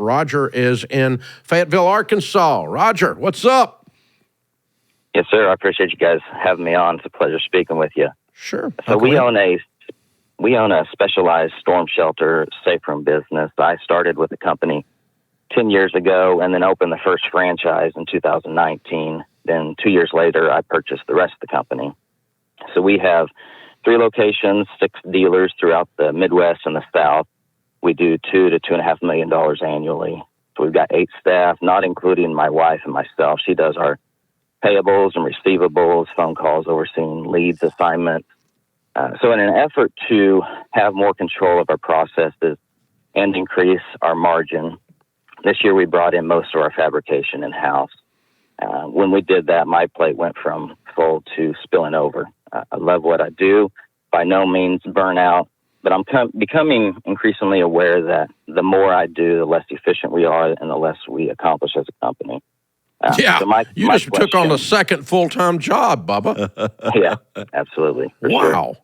Roger is in Fayetteville, Arkansas. Roger, what's up? Yes, sir. I appreciate you guys having me on. It's a pleasure speaking with you. Sure. So we own a specialized storm shelter safe room business. I started with the company 10 years ago and then opened the first franchise in 2019. Then 2 years later, I purchased the rest of the company. So we have 3 locations, 6 dealers throughout the Midwest and the South. We do $2 to $2.5 million annually. So we've got 8 staff, not including my wife and myself. She does our payables and receivables, phone calls, overseeing leads, assignments. So in an effort to have more control of our processes and increase our margin, this year we brought in most of our fabrication in-house. When we did that, my plate went from full to spilling over. I love what I do, by no means burnout, but I'm becoming increasingly aware that the more I do, the less efficient we are and the less we accomplish as a company. So you just took on a second full-time job, Bubba. Yeah, absolutely. Wow.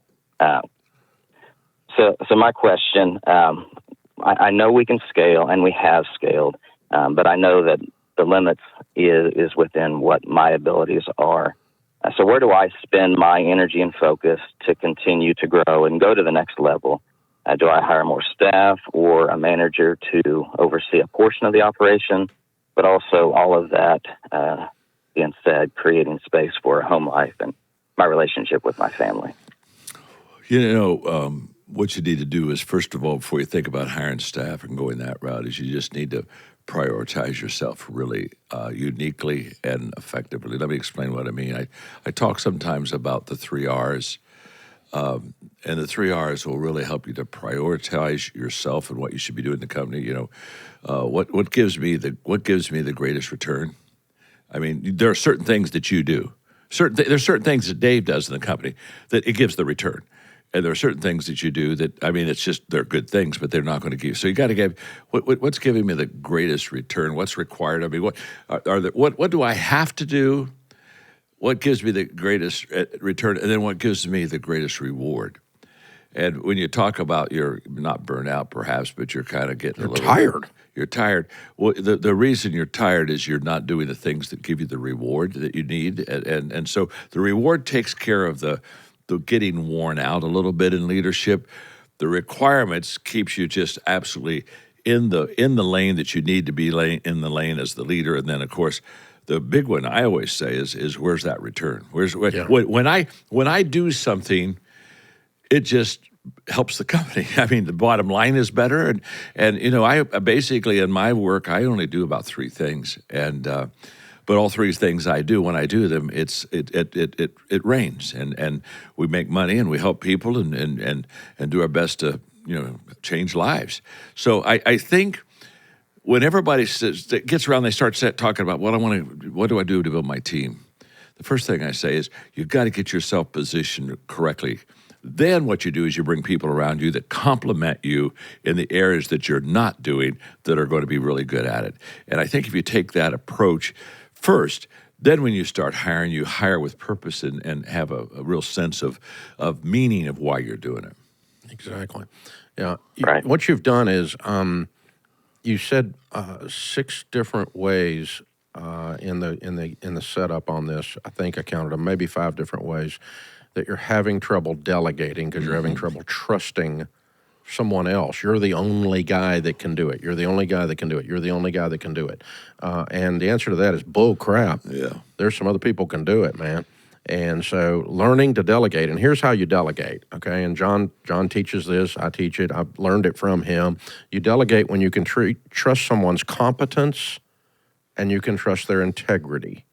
Sure. So my question, I know we can scale, and we have scaled, but I know that the limits is within what my abilities are. So where do I spend my energy and focus to continue to grow and go to the next level? Do I hire more staff or a manager to oversee a portion of the operation? But also all of that being said, creating space for a home life and my relationship with my family. What you need to do is, first of all, before you think about hiring staff and going that route, is you just need to prioritize yourself really uniquely and effectively. Let me explain what I mean. I talk sometimes about the 3 R's, and the 3 R's will really help you to prioritize yourself and what you should be doing in the company. What gives me the greatest return? I mean, there are certain things that you do. There's certain things that Dave does in the company that it gives the return. And there are certain things that you do that, I mean, it's just, they're good things, but they're not going to give. So you got to give, what's giving me the greatest return? What's required of me? What do I have to do? What gives me the greatest return? And then what gives me the greatest reward? And when you talk about you're not burnt out perhaps, but you're kind of getting a little tired. You're tired. Well, the reason you're tired is you're not doing the things that give you the reward that you need. And so the reward takes care of the getting worn out a little bit in leadership. The requirements keeps you just absolutely in the lane that you need to be in the lane as the leader. And then, of course, the big one I always say is where's that return? When I do something, it just helps the company. I mean, the bottom line is better. And I basically in my work I only do about 3 things, but all 3 things I do, when I do them, it rains, and we make money, and we help people, and do our best to change lives. So I think when everybody gets around, they start talking about what do I do to build my team? The first thing I say is you've got to get yourself positioned correctly. Then what you do is you bring people around you that complement you in the areas that you're not doing that are going to be really good at it. And I think if you take that approach first, then when you start hiring, you hire with purpose and have a real sense of meaning of why you're doing it. Exactly. Yeah. Right. What you've done is you said 6 different ways in the setup on this. I think I counted them, maybe 5 different ways that you're having trouble delegating because you're having trouble trusting someone else. You're the only guy that can do it. You're the only guy that can do it. You're the only guy that can do it. And the answer to that is bull crap. Yeah. There's some other people can do it, man. And so learning to delegate, and here's how you delegate, okay? And John teaches this. I teach it. I've learned it from him. You delegate when you can trust someone's competence and you can trust their integrity.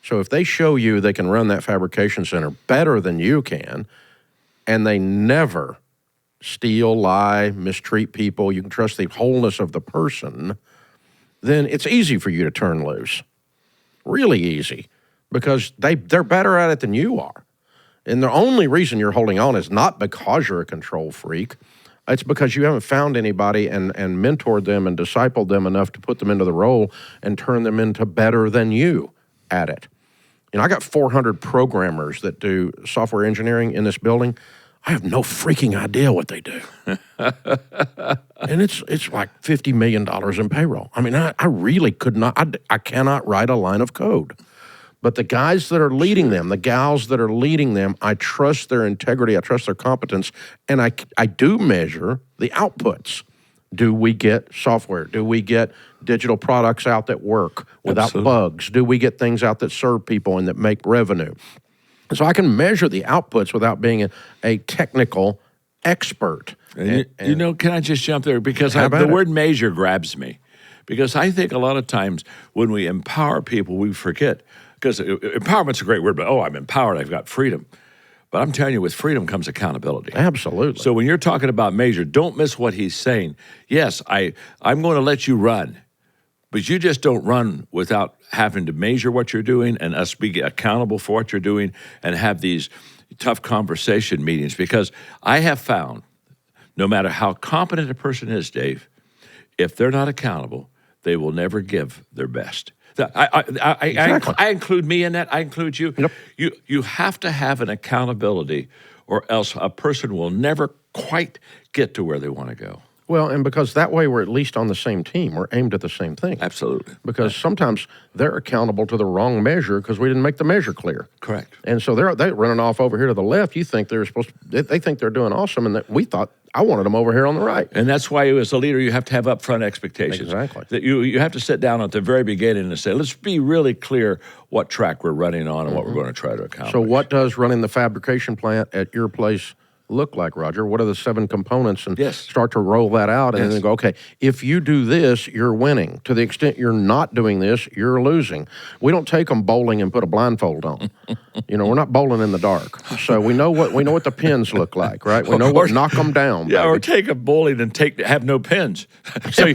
So if they show you they can run that fabrication center better than you can, and they never steal, lie, mistreat people, you can trust the wholeness of the person, then it's easy for you to turn loose. Really easy, because they're better at it than you are. And the only reason you're holding on is not because you're a control freak. It's because you haven't found anybody and mentored them and discipled them enough to put them into the role and turn them into better than you at it. I got 400 programmers that do software engineering in this building. I have no freaking idea what they do. And it's like $50 million in payroll. I mean, I really could not, I cannot write a line of code. But the guys that are leading them, the gals that are leading them, I trust their integrity, I trust their competence, and I do measure the outputs. Do we get software? Do we get digital products out that work without Absolutely. bugs? Do we get things out that serve people and that make revenue? So I can measure the outputs without being a technical expert. And you know, can I just jump there? Because How about the it? word measure grabs me. Because I think a lot of times when we empower people, we forget. Because empowerment's a great word, but I'm empowered, I've got freedom. But I'm telling you, with freedom comes accountability. Absolutely. So when you're talking about measure, don't miss what he's saying. Yes, I'm going to let you run, but you just don't run without having to measure what you're doing and us be accountable for what you're doing and have these tough conversation meetings. Because I have found, no matter how competent a person is, Dave, if they're not accountable, they will never give their best. Exactly. I include me in that. I include you. Yep. You have to have an accountability, or else a person will never quite get to where they want to go. Well, and because that way we're at least on the same team. We're aimed at the same thing. Absolutely. Because sometimes they're accountable to the wrong measure because we didn't make the measure clear. Correct. And so they're running off over here to the left. You think they're supposed to, they think they're doing awesome, and that we thought I wanted them over here on the right. And that's why, as a leader, you have to have upfront expectations. Exactly. That you have to sit down at the very beginning and say, let's be really clear what track we're running on and what we're going to try to accomplish. So what does running the fabrication plant at your place look like, Roger? What are the 7 components? And Yes. start to roll that out and Yes. then go, okay, if you do this, you're winning. To the extent you're not doing this, you're losing. We don't take them bowling and put a blindfold on. We're not bowling in the dark. So we know what the pins look like, right? We know what knock them down. Yeah, baby. or take a bowling and have no pins. So,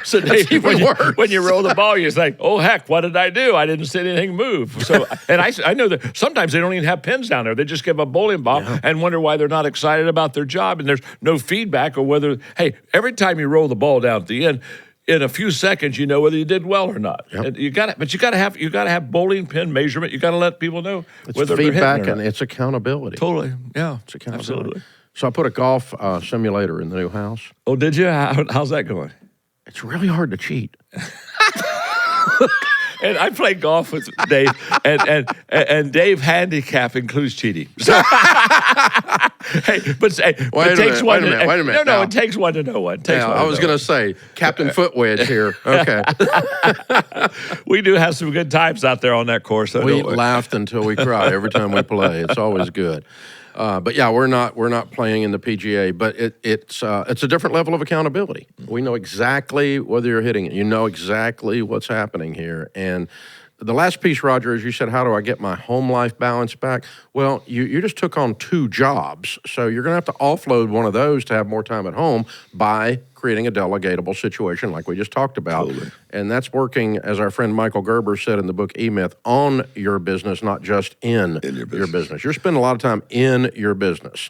so Dave, even worse. when you roll the ball, you're like, oh heck, what did I do? I didn't see anything move. So, and I know that sometimes they don't even have pins down there. They just give a bowling ball and wonder why they're not excited about their job, and there's no feedback or whether. Hey, every time you roll the ball down at the end, in a few seconds, you know whether you did well or not. Yep. And you got to have bowling pin measurement. You got to let people know It's whether they're hitting feedback or not. and it's accountability. Totally, yeah, It's accountability. absolutely. So I put a golf simulator in the new house. Oh, did you? How's that going? It's really hard to cheat. And I play golf with Dave, and Dave handicap includes cheating. So, hey, but it takes one. Wait a minute. No, Now- it takes one to know one. It takes Now, one I to was know going to say, Captain Foot Wedge here. Okay. one. We do have some good times out there on that course. Though, We don't we? laughed until we cried every time we play. It's always good. But yeah, we're not playing in the PGA, but it's a different level of accountability. We know exactly whether you're hitting it. You know exactly what's happening here. And the last piece, Roger, is you said, how do I get my home life balance back? Well, you just took on 2 jobs, so you're going to have to offload one of those to have more time at home by creating a delegatable situation like we just talked about. Totally. And that's working, as our friend Michael Gerber said in the book E-Myth, on your business, not just in your business. You're spending a lot of time in your business.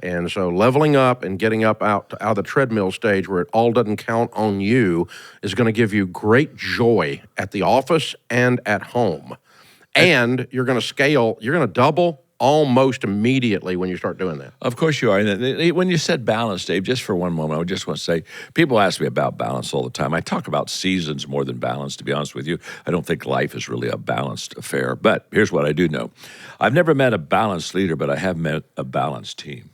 And so leveling up and getting up out of the treadmill stage where it all doesn't count on you is going to give you great joy at the office and at home. And you're going to scale, you're going to double almost immediately when you start doing that. Of course you are. And when you said balance, Dave, just for one moment, I just want to say, people ask me about balance all the time. I talk about seasons more than balance, to be honest with you. I don't think life is really a balanced affair. But here's what I do know. I've never met a balanced leader, but I have met a balanced team.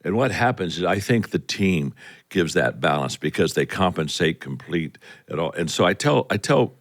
And what happens is I think the team gives that balance because they compensate complete at all. And so I tell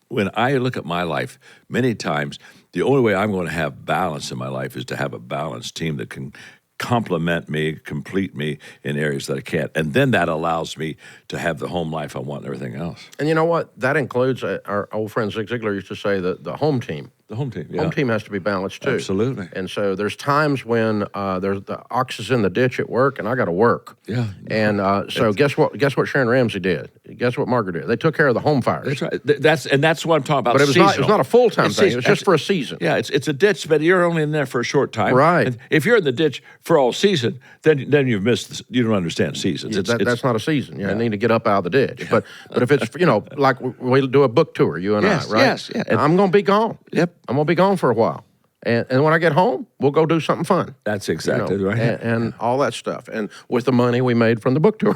when I look at my life, many times the only way I'm going to have balance in my life is to have a balanced team that can complement me, complete me in areas that I can't. And then that allows me to have the home life I want and everything else. And you know what? That includes, our old friend Zig Ziglar used to say, the home team. The home team, yeah. Home team has to be balanced too. Absolutely. And so there's times when there's the ox is in the ditch at work, and I got to work. Yeah. And so guess what Sharon Ramsey did? Guess what Margaret did? They took care of the home fires. That's right. That's what I'm talking about. But it was seasonal. not a full time It's thing. It season- was just for a season. Yeah, it's a ditch, but you're only in there for a short time. Right. And if you're in the ditch for all season, then you've missed. You don't understand seasons. That's not a season. You need to get up out of the ditch. But if it's like we do a book tour, you and Yes, I, right? yes, yeah. I'm going to be gone. Yep. I'm going to be gone for a while. And when I get home, we'll go do something fun. That's exactly You know, right. and all that stuff. And with the money we made from the book tour.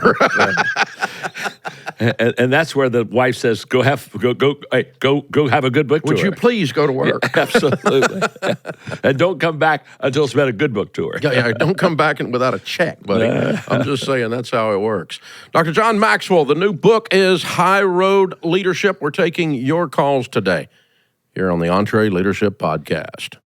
And that's where the wife says, "Go have a good book tour." Would you please go to work? Yeah, absolutely. And don't come back until it's been a good book tour. Yeah, don't come back without a check, buddy. I'm just saying that's how it works. Dr. John Maxwell, the new book is High Road Leadership. We're taking your calls today here on the EntreLeadership Podcast.